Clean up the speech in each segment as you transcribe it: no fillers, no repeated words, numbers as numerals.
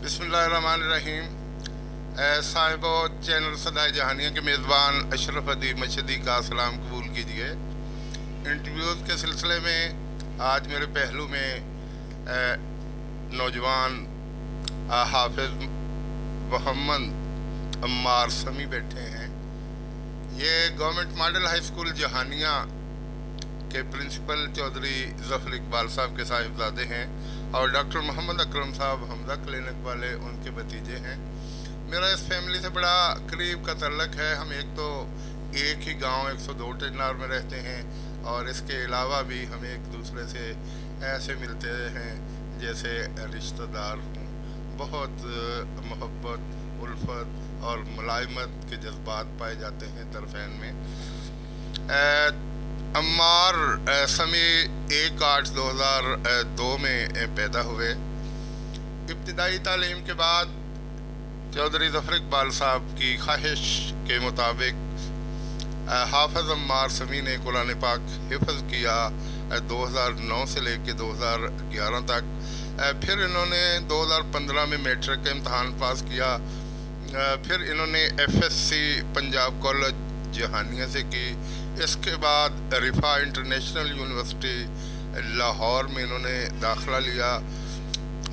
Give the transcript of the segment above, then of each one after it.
बिस्मिल्लाहिर्रहमानिर्रहीम। साहिबो चैनल सदाए जहानिया के मेज़बान अशरफ अदीब मशदी का सलाम कबूल कीजिए। इंटरव्यूज़ के सिलसिले में आज मेरे पहलू में नौजवान हाफिज़ मोहम्मद अम्मार समी बैठे हैं। ये government model high school Jahania के प्रिंसिपल चौधरी ज़फ़र इकबाल साहब के साहिबजादे हैं और डॉक्टर मोहम्मद अकरम साहब हमजा क्लिनिक वाले उनके भतीजे हैं। मेरा इस फैमिली से बड़ा करीब का तल्लक है। हम एक ही गांव 102 टेन्नार में रहते हैं और इसके अलावा भी हम एक दूसरे से ऐसे मिलते हैं जैसे रिश्तेदार हों। बहुत मोहब्बत, उल्फत और मुलायमत के जज्बात पाए जाते हैं तरफ़ैन में। अम्मार समी 1/8/2002 में पैदा हुए। इब्तिदाई तालीम के बाद चौधरी ज़फ़र इकबाल साहब की ख्वाहिश के मुताबिक हाफिज़ अम्मार समी ने कुरान पाक हिफ़्ज़ किया 2009 से लेकर 2011 तक। फिर इन्होंने 2015 में मैट्रिक का इम्तहान पास किया। फिर इन्होंने FSC पंजाब कॉलेज जहानिया से की। इसके बाद रिफ़ा इंटरनेशनल यूनिवर्सिटी लाहौर में इन्होंने दाखिला लिया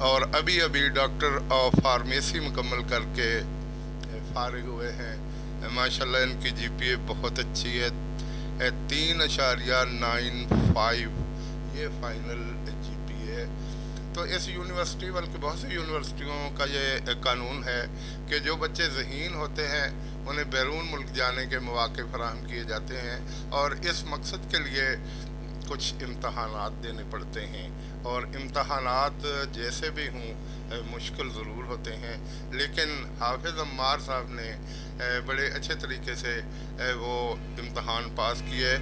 और अभी डॉक्टर ऑफ फार्मेसी मुकम्मल करके फ़ारिग हुए हैं। माशाल्लाह इनकी GPA बहुत अच्छी है, 3.95 ये फ़ाइनल GPA है। तो इस यूनिवर्सिटी बल्कि बहुत सी यूनिवर्सिटियों का ये कानून है कि जो बच्चे ज़हीन होते हैं उन्हें बैरून मुल्क जाने के मौक़े फराहम किए जाते हैं और इस मकसद के लिए कुछ इम्तहानात देने पड़ते हैं और इम्तहानात जैसे भी हों मुश्किल ज़रूर होते हैं, लेकिन हाफिज़ अम्मार साहब ने बड़े अच्छे तरीके से वो इम्तहान पास किए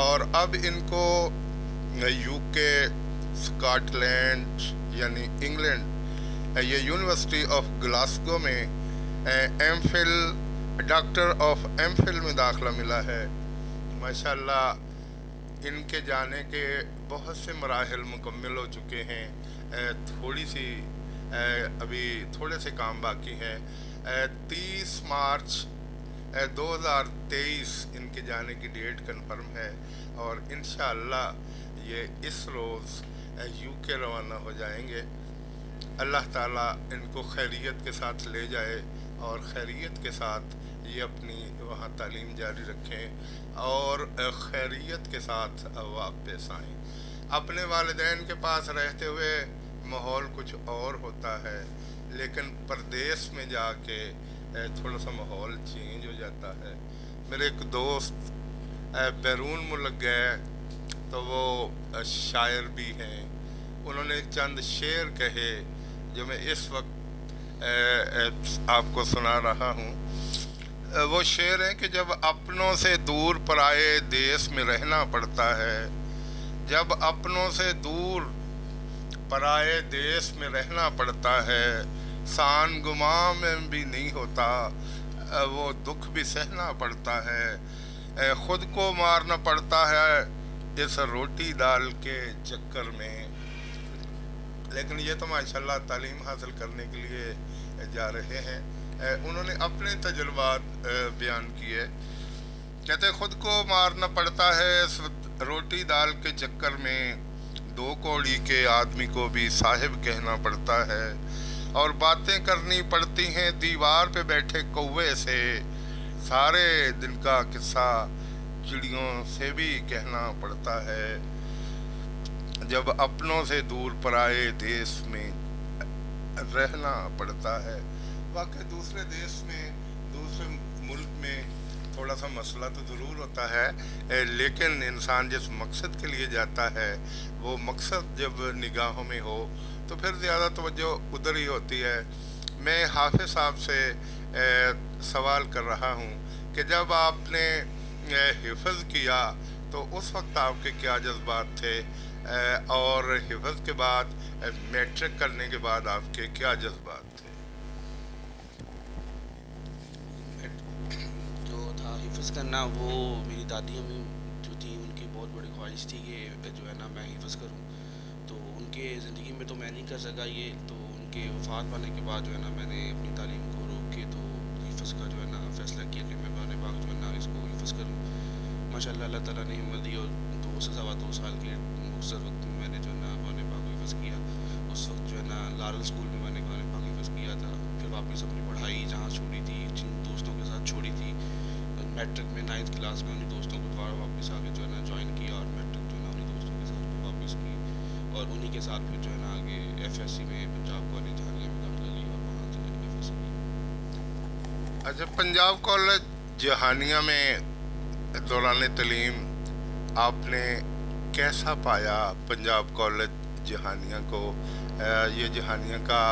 और अब इनको UK, स्कॉटलैंड यानी इंग्लैंड ये यूनिवर्सिटी ऑफ ग्लासगो में MPhil डॉक्टर ऑफ MPhil में दाखिला मिला है। माशाल्लाह इनके जाने के बहुत से मराहिल मुकम्मल हो चुके हैं। अभी थोड़े से काम बाकी हैं। 30 मार्च 2023 इनके जाने की डेट कन्फर्म है और इंशाअल्लाह ये इस रोज़ UK रवाना हो जाएंगे। अल्लाह ताला इनको खैरियत के साथ ले जाए और खैरियत के साथ ये अपनी वहाँ तालीम जारी रखें और खैरियत के साथ वापस आएँ। अपने वालिदैन के पास रहते हुए माहौल कुछ और होता है, लेकिन परदेस में जाके थोड़ा सा माहौल चेंज हो जाता है। मेरे एक दोस्त बैरून मुल्क गए तो वो शायर भी हैं। उन्होंने चंद शेर कहे जो मैं इस वक्त आपको सुना रहा हूँ। वो शेर है कि जब अपनों से दूर पराए देश में रहना पड़ता है, जब अपनों से दूर पराए देश में रहना पड़ता है, सान गुमा में भी नहीं होता, वो दुख भी सहना पड़ता है, ख़ुद को मारना पड़ता है इस रोटी दाल के चक्कर में। लेकिन ये तो माशाल्लाह तालीम हासिल करने के लिए जा रहे हैं। उन्होंने अपने तजुर्बात बयान किए। कहते ख़ुद को मारना पड़ता है इस रोटी दाल के चक्कर में, 2 कौड़ी के आदमी को भी साहिब कहना पड़ता है और बातें करनी पड़ती हैं दीवार पे बैठे कौवे से, सारे दिन का किस्सा चिड़ियों से भी कहना पड़ता है। जब अपनों से दूर पराए देश में रहना पड़ता है। वाकई दूसरे देश में, दूसरे मुल्क में थोड़ा सा मसला तो ज़रूर होता है, लेकिन इंसान जिस मकसद के लिए जाता है वो मकसद जब निगाहों में हो तो फिर ज़्यादा तवज्जो उधर ही होती है। मैं हाफिज़ साहब से सवाल कर रहा हूँ कि जब आपने हिफ़्ज़ किया तो उस वक्त आपके क्या जज्बात थे और हिफ़्ज़ के बाद मैट्रिक करने के बाद आपके क्या जज्बात थे? हिफ़्ज़ करना वो मेरी दादी अम्मी जो थी उनकी बहुत बड़ी ख्वाहिश थी कि जो है ना मैं हिफ़्ज़ करूं, तो उनके ज़िंदगी में तो मैं नहीं कर सका ये, तो ان کے وفات پانے کے بعد جو ہے نا میں نے اپنی تعلیم کو روک کے تو حفظ کا جو ہے نا فیصلہ کیا کہ میں قرآن پاک جو ہے نا اس کو حفظ کروں. ماشاء اللہ اللہ تعالیٰ نے ہمت دی اور 2 سے 2.25 سال کے مختصر وقت میں میں نے جو ہے نا قرآن پاک کو حفظ کیا. اس وقت جو ہے نا لارل اسکول میں میں نے قرآن پاک حفظ کیا تھا. پھر واپس اپنی پڑھائی جہاں چھوڑی تھی جن دوستوں کے ساتھ چھوڑی تھی, میٹرک میں 9th کلاس میں انہیں دوستوں کو دوبارہ واپس آ کے جو ہے نا جوائن کیا اور میٹرک جو ہے نا انہیں دوستوں کے ساتھ بھی واپس کی, اور انہیں کے ساتھ پھر جو ہے نا آگے ایف ایس سی میں پنجاب کالج جہانگیر میں داخلہ لیا اور وہاں سے ایف ایس سی کی. اچھا, پنجاب کالج جہانیہ میں دوران تعلیم آپ نے کیسا پایا پنجاب کالج جہانیہ کو؟ یہ جہانیہ کا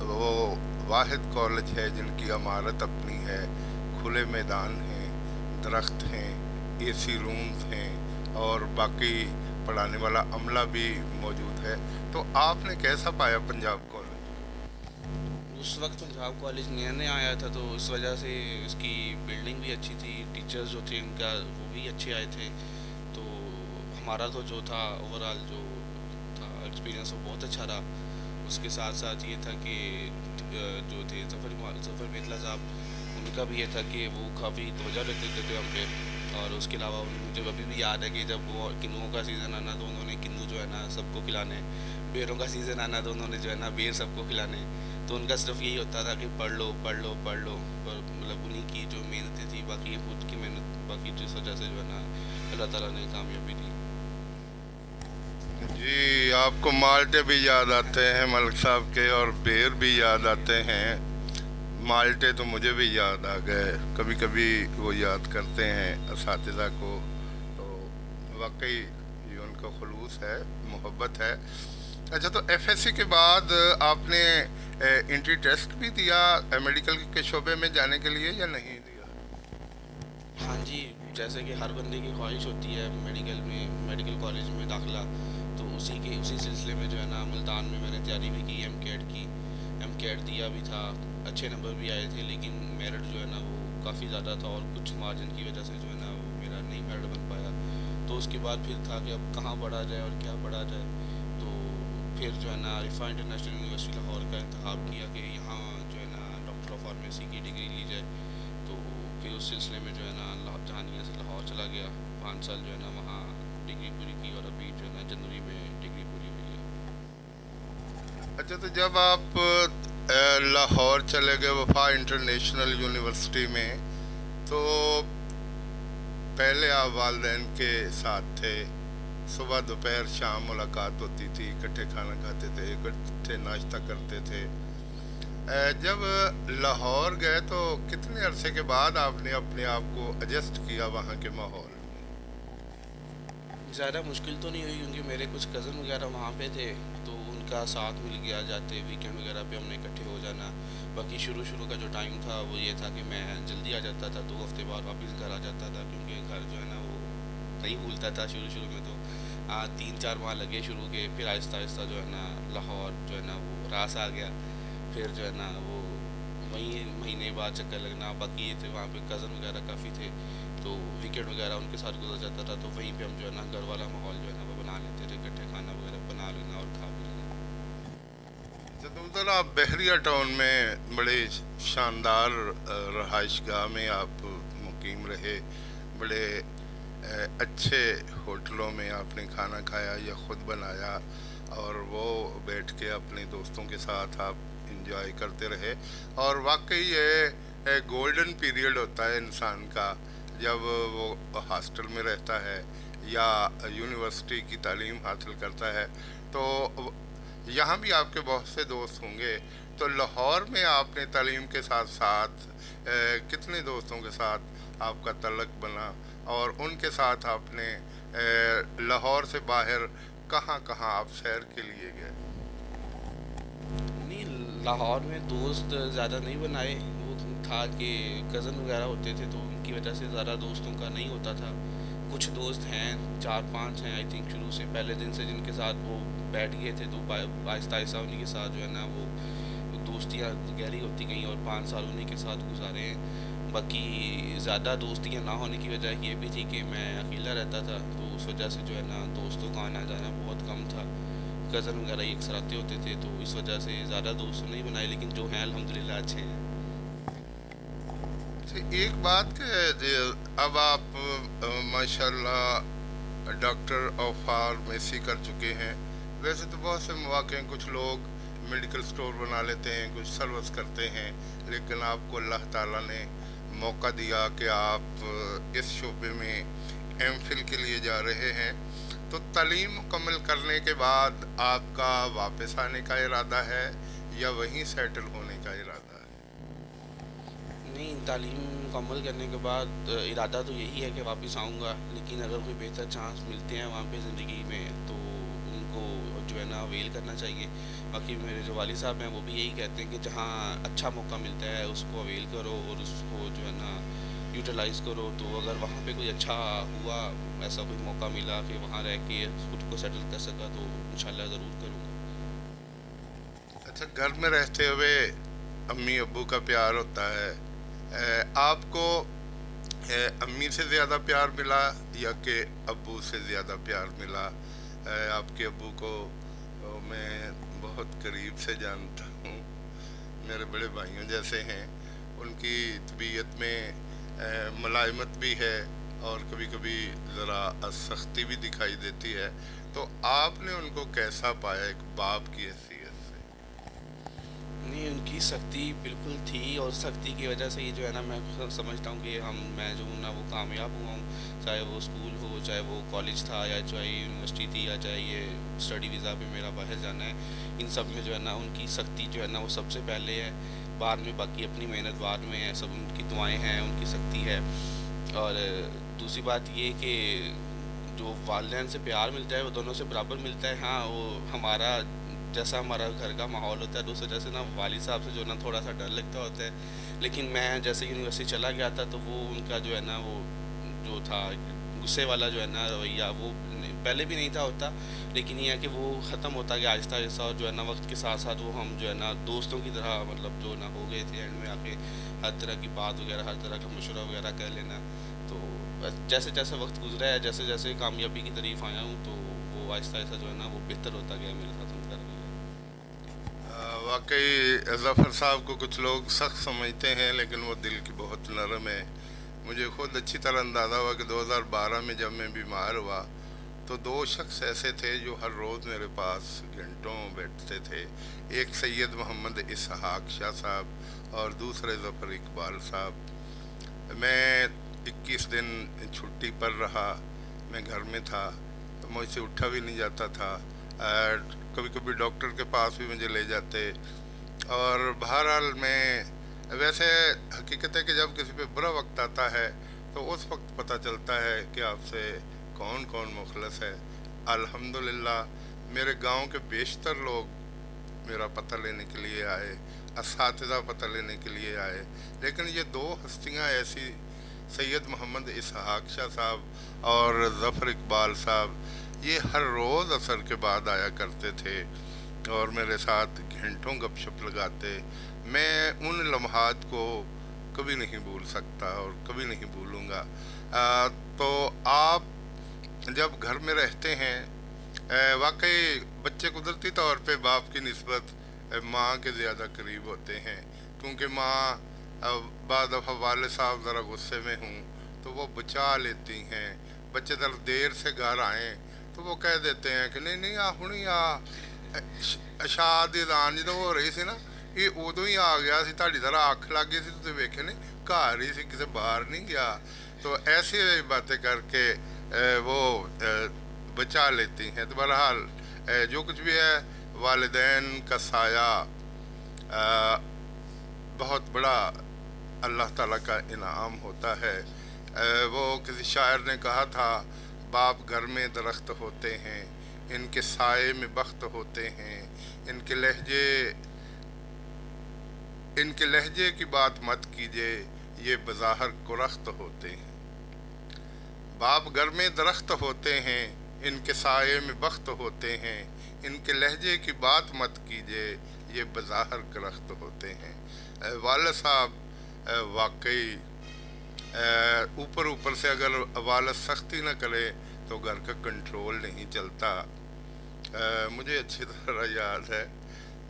وہ واحد کالج ہے جن کی عمارت اپنی ہے, کھلے میدان ہیں, درخت ہیں, اے سی رومز ہیں اور باقی پڑھانے والا عملہ بھی موجود ہے. تو آپ نے کیسا پایا پنجاب کالج؟ اس وقت پنجاب کالج نیا نیا آیا تھا تو اس وجہ سے اس کی بلڈنگ بھی اچھی تھی, ٹیچرز جو تھے ان کا وہ بھی اچھے آئے تھے. تو ہمارا تو جو تھا اوور آل جو تھا ایکسپیرینس وہ بہت اچھا رہا. اس کے ساتھ ساتھ یہ تھا کہ جو تھے ظفر میتلا صاحب, ان کا بھی یہ تھا کہ وہ کافی توجہ دیتے تھے ہم پہ. اور اس کے علاوہ مجھے ابھی بھی یاد ہے کہ جب وہ کنوؤں کا سیزن آنا تو انہوں نے کنو جو ہے نا سب کو کھلانے, بیروں کا سیزن آنا تو انہوں نے جو ہے نا بیر سب کو کھلانے. تو ان کا صرف یہی ہوتا تھا کہ پڑھ لو پڑھ لو پڑھ لو, پر مطلب انہیں کی جو محنتیں تھی باقی خود کی محنت باقی جس وجہ سے جو ہے نا اللہ تعالیٰ نے کامیابی دی. جی, آپ کو مالٹے بھی یاد آتے ہیں ملک صاحب کے اور بیر بھی یاد آتے ہیں. مالٹے تو مجھے بھی یاد آ گئے, کبھی کبھی وہ یاد کرتے ہیں اساتذہ کو, تو واقعی یہ ان کا خلوص ہے, محبت ہے. اچھا, تو ایف ایس سی کے بعد آپ نے انٹری ٹیسٹ بھی دیا میڈیکل کے شعبے میں جانے کے لیے یا نہیں دیا؟ ہاں جی, جیسے کہ ہر بندے کی خواہش ہوتی ہے میڈیکل کالج میں داخلہ, تو اسی سلسلے میں جو ہے نا ملتان میں میں نے تیاری بھی کی, ایم کیٹ دیا بھی تھا, اچھے نمبر بھی آئے تھے, لیکن میرٹ جو ہے نا وہ کافی زیادہ تھا اور کچھ مارجن کی وجہ سے جو ہے نا وہ میرا نہیں میرٹ بن پایا. تو اس کے بعد پھر تھا کہ اب کہاں پڑھا جائے اور کیا پڑھا جائے. تو پھر جو ہے نا رفا انٹرنیشنل یونیورسٹی لاہور کا انتخاب کیا کہ یہاں جو ہے نا ڈاکٹر آف فارمیسی کی ڈگری لی جائے. تو پھر اس سلسلے میں جو ہے نا جہانیہ سے لاہور چلا گیا, 5 سال جو ہے نا وہاں ڈگری پوری کی اور ابھی جو ہے نا جنوری میں ڈگری پوری ہوئی ہے. اچھا, تو جب آپ لاہور چلے گئے وفا انٹرنیشنل یونیورسٹی میں, تو پہلے آپ والدین کے ساتھ تھے, صبح دوپہر شام ملاقات ہوتی تھی, اکٹھے کھانا کھاتے تھے, اکٹھے ناشتہ کرتے تھے. جب لاہور گئے تو کتنے عرصے کے بعد آپ نے اپنے آپ کو ایڈجسٹ کیا وہاں کے ماحول میں؟ زیادہ مشکل تو نہیں ہوئی کیونکہ میرے کچھ کزن وغیرہ وہاں پہ تھے, تو ان کا ساتھ مل گیا, جاتے ویکینڈ وغیرہ پہ ہم نے اکٹھے ہو جانا. باقی شروع کا جو ٹائم تھا وہ یہ تھا کہ میں جلدی آ جاتا تھا, 2 ہفتے بعد واپس گھر آ جاتا تھا, کیونکہ گھر جو ہے نا وہ نہیں بھولتا تھا. شروع میں تو 3-4 ماہ لگے شروع کے, پھر آہستہ آہستہ جو ہے نا لاہور جو ہے نا وہ راس آ گیا. پھر جو ہے نا وہ وہیں مہینے بعد چکر لگنا. باقی یہ تھے وہاں پہ کزن وغیرہ کافی تھے, تو ویکینڈ وغیرہ ان کے ساتھ گزر جاتا تھا. تو وہیں پہ ہم جو ہے نا گھر والا ماحول جو ہے نا وہ بنا لیتے تھے, اکٹھے کھانا وغیرہ بنا لینا اور کھا بھی لینا. جب ادھر آپ بحریہ ٹاؤن میں بڑے شاندار رہائش گاہ میں آپ مقیم رہے, بڑے اچھے ہوٹلوں میں آپ نے کھانا کھایا یا خود بنایا, اور وہ بیٹھ کے اپنے دوستوں کے ساتھ آپ انجوائے کرتے رہے. اور واقعی یہ گولڈن پیریڈ ہوتا ہے انسان کا جب وہ ہاسٹل میں رہتا ہے یا یونیورسٹی کی تعلیم حاصل کرتا ہے. تو یہاں بھی آپ کے بہت سے دوست ہوں گے, تو لاہور میں آپ نے تعلیم کے ساتھ ساتھ کتنے دوستوں کے ساتھ آپ کا تعلق بنا, اور ان کے ساتھ آپ نے لاہور سے باہر کہاں کہاں آپ سیر کے لیے گئے؟ نہیں, لاہور میں دوست زیادہ نہیں بنائے. وہ تھا کہ کزن وغیرہ ہوتے تھے تو ان کی وجہ سے زیادہ دوستوں کا نہیں ہوتا تھا. کچھ دوست ہیں 4-5 ہیں آئی تھنک شروع سے پہلے دن سے جن کے ساتھ وہ بیٹھ گئے تھے, تو آہستہ آہستہ انہیں کے ساتھ جو ہے نا وہ دوستیاں گہری ہوتی گئیں اور 5 سال انہیں کے ساتھ گزارے ہیں. باقی زیادہ دوستیاں نہ ہونے کی وجہ یہ بھی تھی کہ میں اکیلا رہتا تھا, تو اس وجہ سے جو ہے نا دوستوں کا آنا جانا بہت کم تھا. कज़न वगैरह ही अक्सर आते होते थे, तो इस वजह से ज़्यादा दोस्त नहीं बनाए, लेकिन जो हैं अल्हम्दुलिल्लाह अच्छे हैं। तो एक बात कि अब आप माशाल्लाह डॉक्टर ऑफ फार्मेसी कर चुके हैं। वैसे तो बहुत से मौके हैं, कुछ लोग मेडिकल स्टोर बना लेते हैं, कुछ सर्विस करते हैं, लेकिन आपको अल्लाह ताला ने मौका दिया कि आप इस शोबे में एमफिल के लिए जा रहे हैं। तो तालीम मुकम्मल करने के बाद आपका वापस आने का इरादा है या वहीं सेटल होने का इरादा है? नहीं, तालीम मुकम्मल करने के बाद इरादा तो यही है कि वापस आऊँगा, लेकिन अगर कोई बेहतर चांस मिलते हैं वहाँ पे ज़िंदगी में तो उनको जो है ना अवेल करना चाहिए। बाकी मेरे जो वालिद साहब हैं वो भी यही कहते हैं कि जहाँ अच्छा मौका मिलता है उसको अवेल करो और उसको जो है ना यूटिलाइज़ करो। तो अगर वहाँ पे कोई अच्छा हुआ, ऐसा कोई मौका मिला कि वहाँ रह के खुद को सेटल कर सका, तो इंशाल्लाह ज़रूर करूँगा। अच्छा, घर में रहते हुए अम्मी अब्बू का प्यार होता है, आपको अम्मी से ज़्यादा प्यार मिला या कि अब्बू से ज़्यादा प्यार मिला? आपके अब्बू को मैं बहुत करीब से जानता हूँ, मेरे बड़े भाइयों जैसे हैं। उनकी तबीयत में मुलायमत भी है और कभी कभी ज़रा सख्ती भी दिखाई देती है। तो आपने उनको कैसा पाया एक बाप की हैसियत से? नहीं, उनकी सख्ती बिल्कुल थी, और सख्ती की वजह से ये जो है ना मैं समझता हूँ कि मैं जो हूँ ना वो कामयाब हुआ हूँ। चाहे वो स्कूल हो, चाहे वो कॉलेज था, या चाहे यूनिवर्सिटी थी, या चाहे ये स्टडी वीज़ा पे मेरा बाहर जाना है, इन सब में जो है ना उनकी सख्ती जो है ना वो सबसे पहले है, बाद में बाकी अपनी मेहनत बाद में है। सब उनकी दुआएं हैं, उनकी सख्ती है। और दूसरी बात ये कि जो वालिदैन से प्यार मिलता है वो दोनों से बराबर मिलता है। हाँ, वो हमारा जैसा हमारा घर का माहौल होता है तो उस वजह से ना वालिद साहब से जो ना थोड़ा सा डर लगता होता है। लेकिन मैं जैसे यूनिवर्सिटी चला गया था तो वो उनका जो है ना वो जो था गुस्से वाला जो है ना रवैया, वो पहले भी नहीं था होता, लेकिन ये है कि वो ख़त्म होता गया आहिस्ता आहिस्ता। और जो है ना वक्त के साथ साथ वो हम जो है ना दोस्तों की तरह मतलब जो ना हो गए थे। एंड में आके हर तरह की बात वगैरह, हर तरह का मशवरा वगैरह कर लेना। तो जैसे जैसे वक्त गुजरा है, जैसे जैसे कामयाबी की तरफ आया हूँ, तो वो आहिस्ता आहिस्ता जो है ना वो बेहतर होता गया मेरे साथ उनका रवैया। वाकई ज़फ़र साहब को कुछ लोग सख्त समझते हैं, लेकिन वो दिल की बहुत नरम है। मुझे खुद अच्छी तरह अंदाज़ा हुआ कि 2012 में जब मैं बीमार हुआ तो दो शख्स ऐसे थे जो हर रोज़ मेरे पास घंटों बैठते थे। एक सैयद मोहम्मद इसहाक शाह साहब और दूसरे ज़फ़र इकबाल साहब। मैं 21 दिन छुट्टी पर रहा, मैं घर में था, मुझसे उठा भी नहीं जाता था। कभी कभी डॉक्टर के पास भी मुझे ले जाते। और बहरहाल मैं वैसे हकीकत है कि जब किसी पे बुरा वक्त आता है तो उस वक्त पता चलता है कि आपसे कौन कौन मुखलस है। अल्हम्दुलिल्लाह मेरे गांव के बेशतर लोग मेरा पता लेने के लिए आए, असातिज़ा पता लेने के लिए आए। लेकिन ये दो हस्तियां ऐसी, सैयद मोहम्मद इसहाक शाह साहब और ज़फ़र इकबाल साहब, ये हर रोज़ असर के बाद आया करते थे और मेरे साथ घंटों गपशप लगाते। मैं उन लम्हात को कभी नहीं भूल सकता और कभी नहीं भूलूँगा। तो आप जब घर में रहते हैं, वाकई बच्चे कुदरती तौर पे बाप की निस्बत माँ के ज़्यादा करीब होते हैं, क्योंकि माँ बाद दफ़ा वाले साहब ज़रा गुस्से में हूँ तो वो बचा लेती हैं। बच्चे ज़रा देर से घर आएँ तो वो कह देते हैं कि नहीं नहीं आ हुणी आ शाद ऐलान जो हो रही सी ना, ये उदों ही आ गया सी, तुहाडी ज़रा अख लग गई सी, तुसीं वेखे ने घर ही सी, किसी बाहर नहीं गया। तो ऐसी बातें करके वो बचा लेती हैं। तो बहरहाल जो कुछ भी है, वालिदैन का साया बहुत बड़ा अल्लाह ताला का इनाम होता है। वो किसी शायर ने कहा था, बाप घर में दरख्त होते हैं, इनके साए में बख्त होते हैं, इनके लहजे की बात मत कीजिए, ये बज़ाहर कुरख्त होते हैं। बाप घर में दरख्त होते हैं, इनके साए में बख्त होते हैं, इनके लहजे की बात मत कीजिए, ये बज़ाहर कुरख्त होते हैं। वाले साहब वाकई ऊपर ऊपर से अगर वालद सख्ती न करे तो घर का कंट्रोल नहीं चलता। مجھے اچھی طرح یاد ہے،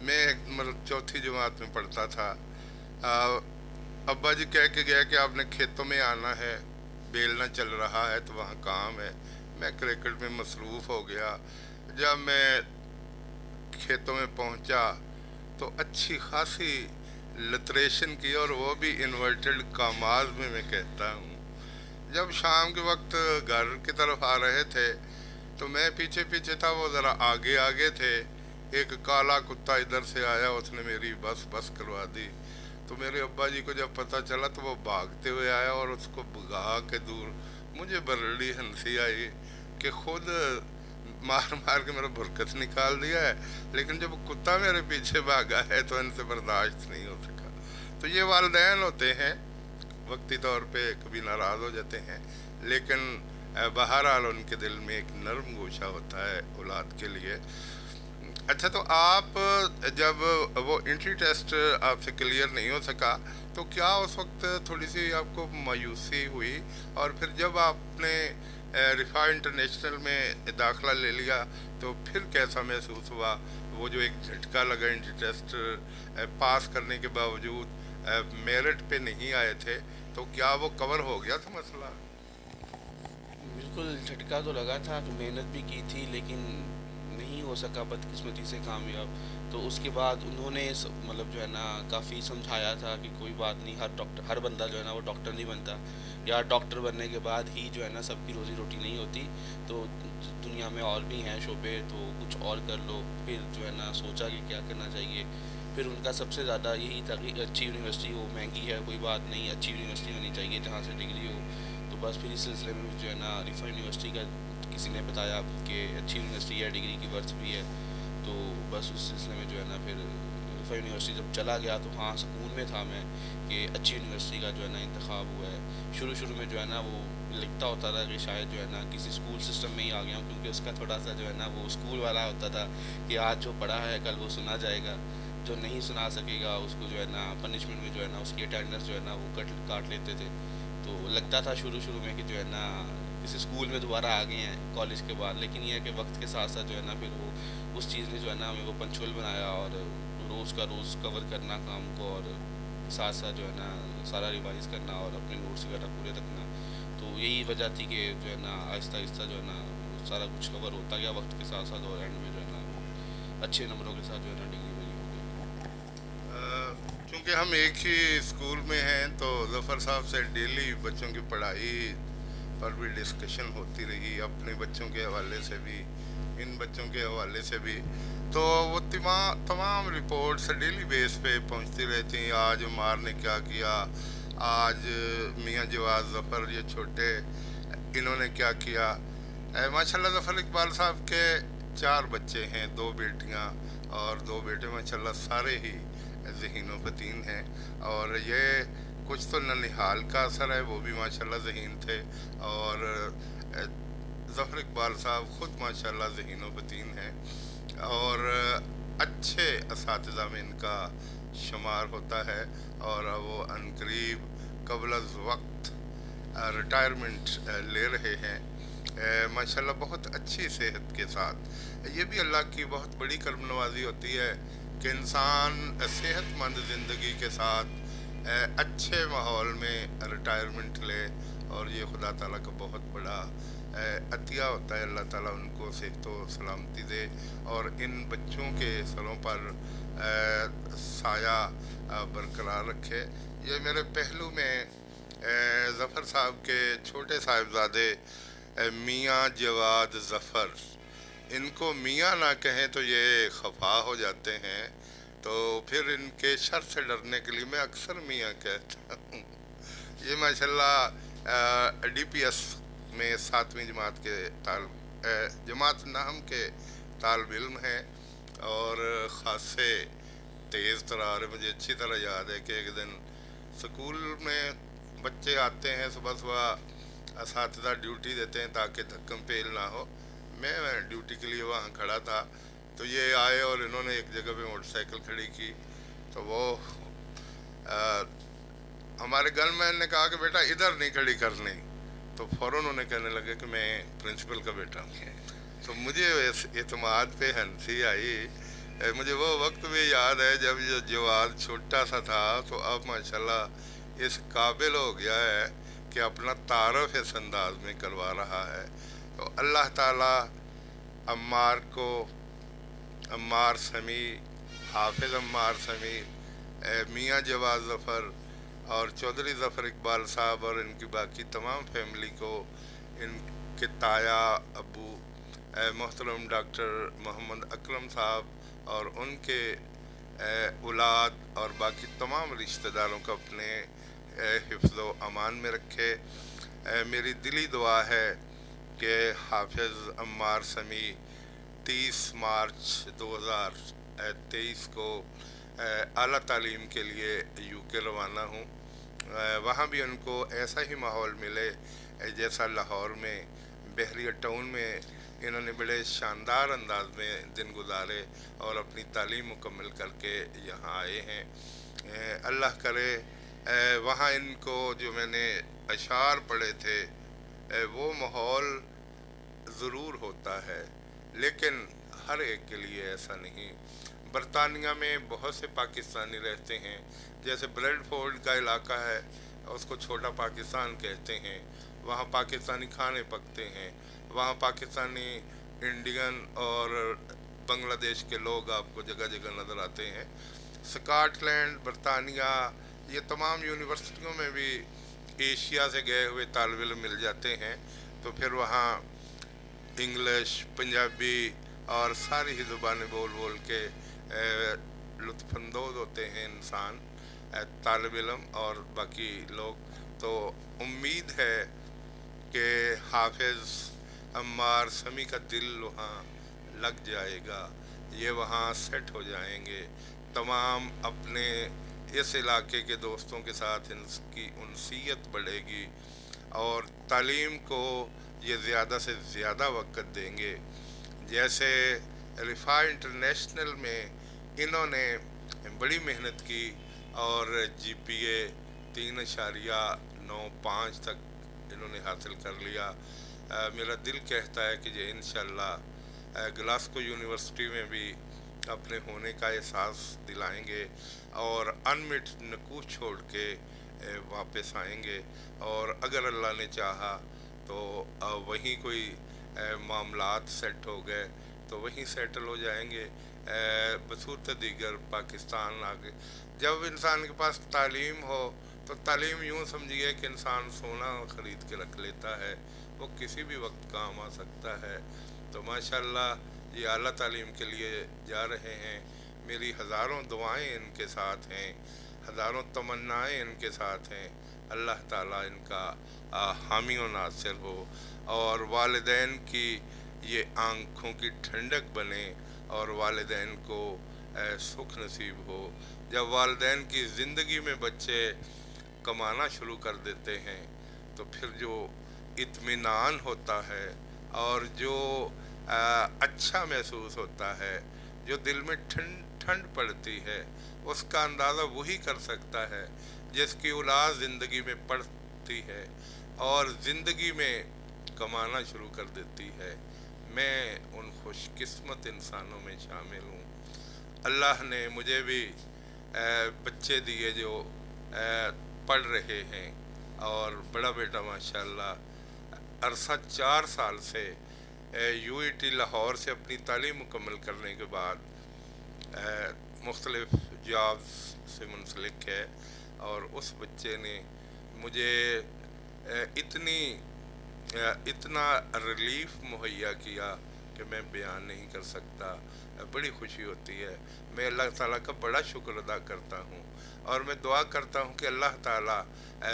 میں مطلب چوتھی جماعت میں پڑھتا تھا۔ آ، ابا جی کہہ کے گیا کہ آپ نے کھیتوں میں آنا ہے، بیلنا چل رہا ہے تو وہاں کام ہے۔ میں کرکٹ میں مصروف ہو گیا۔ جب میں کھیتوں میں پہنچا تو اچھی خاصی لتریشن کی، اور وہ بھی انورٹڈ کاماز میں کہتا ہوں۔ جب شام کے وقت گھر کی طرف آ رہے تھے تو میں پیچھے پیچھے تھا، وہ ذرا آگے آگے تھے۔ ایک کالا کتا ادھر سے آیا، اس نے میری بس کروا دی۔ تو میرے ابا جی کو جب پتہ چلا تو وہ بھاگتے ہوئے آیا اور اس کو بھگا کے دور۔ مجھے بڑی ہنسی آئی کہ خود مار مار کے میرا برکت نکال دیا ہے، لیکن جب کتا میرے پیچھے بھاگا ہے تو ان سے برداشت نہیں ہو سکا۔ تو یہ والدین ہوتے ہیں، وقتی طور پہ کبھی ناراض ہو جاتے ہیں، لیکن بہرحال ان کے دل میں ایک نرم گوشہ ہوتا ہے اولاد کے لیے۔ اچھا، تو آپ جب وہ انٹری ٹیسٹ آپ سے کلیئر نہیں ہو سکا تو کیا اس وقت تھوڑی سی آپ کو مایوسی ہوئی؟ اور پھر جب آپ نے رفاع انٹرنیشنل میں داخلہ لے لیا تو پھر کیسا محسوس ہوا؟ وہ جو ایک جھٹکا لگا انٹری ٹیسٹ پاس کرنے کے باوجود میرٹ پہ نہیں آئے تھے، تو کیا وہ کور ہو گیا تھا مسئلہ؟ بالکل جھٹکا تو لگا تھا کہ محنت بھی کی تھی لیکن نہیں ہو سکا بدقسمتی سے کامیاب۔ تو اس کے بعد انہوں نے مطلب جو ہے نا کافی سمجھایا تھا کہ کوئی بات نہیں، ہر بندہ جو ہے نا وہ ڈاکٹر نہیں بنتا، یا ڈاکٹر بننے کے بعد ہی جو ہے نا سب کی روزی روٹی نہیں ہوتی، تو دنیا میں اور بھی ہیں شعبے، تو کچھ اور کر لو۔ پھر جو ہے نا سوچا کہ کیا کرنا چاہیے۔ پھر ان کا سب سے زیادہ یہی تھا کہ اچھی یونیورسٹی ہو، مہنگی ہے کوئی بات نہیں، اچھی یونیورسٹی ہونی چاہیے جہاں سے ڈگری ہو۔ تو بس پھر اس سلسلے میں جو ہے نا رفاع یونیورسٹی کا کسی نے بتایا کہ اچھی یونیورسٹی ہے، ڈگری کی ورث بھی ہے، تو بس اس سلسلے میں جو ہے نا پھر رفاع یونیورسٹی جب چلا گیا تو ہاں سکون میں تھا میں کہ اچھی یونیورسٹی کا جو ہے نا انتخاب ہوا ہے۔ شروع میں جو ہے نا وہ لکھتا ہوتا تھا کہ شاید جو ہے نا کسی اسکول سسٹم میں ہی آ گیا ہوں، کیونکہ اس کا تھوڑا سا جو ہے نا وہ اسکول والا ہوتا تھا کہ آج جو پڑھا ہے کل وہ سنا جائے گا، جو نہیں سنا سکے گا اس کو جو ہے نا پنشمنٹ میں جو ہے نا اس کی اٹینڈنس جو ہے نا وہ کاٹ لیتے تھے۔ تو لگتا تھا شروع میں کہ جو ہے نا اس اسکول میں دوبارہ آ گئے ہیں کالج کے بعد، لیکن یہ ہے کہ وقت کے ساتھ ساتھ جو ہے نا پھر وہ اس چیز نے جو ہے نا ہمیں وہ پنچول بنایا، اور روز کا روز کور کرنا کام کو، اور ساتھ ساتھ جو ہے نا سارا ریوائز کرنا اور اپنے نوٹس وغیرہ پورے رکھنا۔ تو یہی وجہ تھی کہ جو ہے نا آہستہ آہستہ جو ہے نا سارا کچھ کور ہوتا گیا وقت کے ساتھ ساتھ، اور اینڈ میں جو ہے نا اچھے نمبروں کے ساتھ جو ہے نا ڈگری میری ہو گئی۔ چونکہ ہم ایک ہی اسکول میں ہیں تو ظفر صاحب سے ڈیلی بچوں کی پڑھائی پر بھی ڈسکشن ہوتی رہی، اپنے بچوں کے حوالے سے بھی، ان بچوں کے حوالے سے بھی۔ تو وہ تمام رپورٹس ڈیلی بیس پہ پہنچتی رہتی ہیں۔ آج عمار نے کیا کیا، آج میاں جواز ظفر یہ چھوٹے انہوں نے کیا کیا۔ ماشاء اللہ ظفر اقبال صاحب کے 4 بچے ہیں، 2 بیٹیاں اور 2 بیٹے، ماشاء اللہ سارے ہی ذہین و فطین ہیں۔ اور یہ کچھ تو ننہال کا اثر ہے، وہ بھی ماشاءاللہ ذہین تھے، اور ظفر اقبال صاحب خود ماشاءاللہ ذہین و فطین ہیں، اور اچھے اساتذہ میں ان کا شمار ہوتا ہے، اور وہ عنقریب قبل از وقت ریٹائرمنٹ لے رہے ہیں ماشاءاللہ بہت اچھی صحت کے ساتھ۔ یہ بھی اللہ کی بہت بڑی کرم نوازی ہوتی ہے کہ انسان صحت مند زندگی کے ساتھ اچھے ماحول میں ریٹائرمنٹ لے، اور یہ خدا تعالیٰ کا بہت بڑا عطیہ ہوتا ہے۔ اللہ تعالیٰ ان کو صحت و سلامتی دے اور ان بچوں کے سروں پر سایہ برقرار رکھے۔ یہ میرے پہلو میں ظفر صاحب کے چھوٹے صاحبزادے میاں جواد ظفر، ان کو میاں نہ کہیں تو یہ خفا ہو جاتے ہیں، تو پھر ان کے شر سے ڈرنے کے لیے میں اکثر میاں کہتا ہوں۔ یہ ماشاءاللہ ڈی پی ایس میں 7ویں جماعت کے جماعت نہم کے طالب علم ہیں، اور خاصے تیز ترار۔ مجھے اچھی طرح یاد ہے کہ ایک دن سکول میں بچے آتے ہیں صبح اساتذہ ڈیوٹی دیتے ہیں تاکہ دھکم پیل نہ ہو، میں ڈیوٹی کے لیے وہاں کھڑا تھا، تو یہ آئے اور انہوں نے ایک جگہ پہ موٹر سائیکل کھڑی کی، تو وہ ہمارے گن مین نے کہا کہ بیٹا ادھر نہیں کھڑی کرنی، تو فوراً انہوں نے کہنے لگے کہ میں پرنسپل کا بیٹا ہوں۔ तो मुझे इस एतमाद पे हंसी आई। मुझे वो वक्त भी याद है जब ये जवाद छोटा सा था, तो अब माशाल्लाह इस काबिल हो गया है कि अपना तारफ इस अंदाज में करवा रहा है। तो अल्लाह ताला अम्मार को, अम्मार समी, हाफिज़ अम्मार समी, मियाँ जवाद ज़फ़र और चौधरी ज़फ़र इकबाल साहब और इनकी बाकी तमाम फैमिली को, इनके ताया अबू मोहतरम डॉक्टर मोहम्मद अकरम साहब और उनके औलाद और बाकी तमाम रिश्तेदारों को अपने हिफ्ज़ व अमान में रखे। मेरी दिली दुआ है कि हाफिज़ अम्मार समी 30 मार्च 2023 को आला तालीम के लिए यूके रवाना हूँ। वहाँ भी उनको ऐसा ही माहौल मिले जैसा लाहौर में बहरिया टाउन में इन्होंने बड़े शानदार अंदाज में दिन गुजारे और अपनी तालीम मुकम्मल करके यहाँ आए हैं। अल्लाह करे वहाँ इनको जो मैंने अशार पढ़े थे वो माहौल ज़रूर होता है, लेकिन हर एक के लिए ऐसा नहीं। बरतानिया में बहुत से पाकिस्तानी रहते हैं, जैसे ब्रेडफोर्ड का इलाका है, उसको छोटा पाकिस्तान कहते हैं। वहाँ पाकिस्तानी खाने पकते हैं, वहाँ पाकिस्तानी, इंडियन और बांग्लादेश के लोग आपको जगह जगह नज़र आते हैं। स्कॉटलैंड, बरतानिया, ये तमाम यूनिवर्सिटियों में भी एशिया से गए हुए तालिब इल्म मिल जाते हैं। तो फिर वहाँ इंग्लिश, पंजाबी और सारी ही ज़ुबानें बोल बोल के लुत्फ़अंदोज़ होते हैं इंसान, तालिब इल्म और बाकी लोग। तो उम्मीद है कि हाफिज़ अम्मार समी का दिल वहाँ लग जाएगा, ये वहाँ सेट हो जाएंगे। तमाम अपने इस इलाके के दोस्तों के साथ इनकी उनसीयत बढ़ेगी और तालीम को ये ज़्यादा से ज़्यादा वक़्त देंगे। जैसे रिफ़ा इंटरनेशनल में इन्होंने बड़ी मेहनत की और GPA 3.95 तक इन्होंने हासिल कर लिया। मेरा दिल कहता है कि ये इंशाअल्लाह ग्लासगो यूनिवर्सिटी में भी अपने होने का एहसास दिलाएंगे और अनमिट नकूश छोड़ के वापस आएंगे। और अगर अल्लाह ने चाहा तो वहीं कोई मामलात सेट हो गए तो वहीं सेटल हो जाएंगे। बसूरत दीगर पाकिस्तान आगे जब इंसान के पास तालीम हो तो तालीम यूँ समझिए कि इंसान सोना ख़रीद के रख लेता है, वो किसी भी वक्त काम आ सकता है। तो माशाअल्लाह ये आला तालीम के लिए जा रहे हैं। मेरी हज़ारों दुआएं इनके साथ हैं, हज़ारों तमन्नाएं इनके साथ हैं। अल्लाह ताला इनका हामी व नासिर हो और वालिदैन की ये आँखों की ठंडक बने और वालिदैन को सुख नसीब हो। जब वालिदैन की ज़िंदगी में बच्चे कमाना शुरू कर देते हैं तो फिर जो इत्मीनान होता है और जो अच्छा महसूस होता है, जो दिल में ठंड पड़ती है, उसका अंदाज़ा वही कर सकता है जिसकी औलाद ज़िंदगी में पढ़ती है और ज़िंदगी में कमाना शुरू कर देती है। मैं उन खुशकिस्मत इंसानों में शामिल हूँ। अल्लाह ने मुझे भी बच्चे दिए जो पढ़ रहे हैं और बड़ा बेटा माशाअल्लाह अरसा 4 साल से UET लाहौर से अपनी तालीम मुकम्मल करने के बाद मुख्तलिफ़ जॉब्स से मुंसलिक है और उस बच्चे ने मुझे इतना रिलीफ मुहैया किया कि मैं बयान नहीं कर सकता। बड़ी खुशी होती है। मैं अल्लाह ताला का बड़ा शुक्र अदा करता हूँ और मैं दुआ करता हूँ कि अल्लाह ताला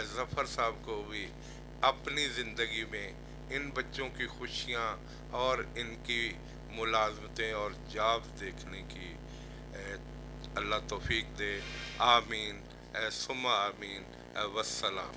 ज़फ़र साहब को भी अपनी ज़िंदगी में इन बच्चों की खुशियाँ और इनकी मुलाज़मतें और जॉब्स देखने की अल्लाह तौफीक दे। आमीन सुम्मा आमीन वस्सलाम।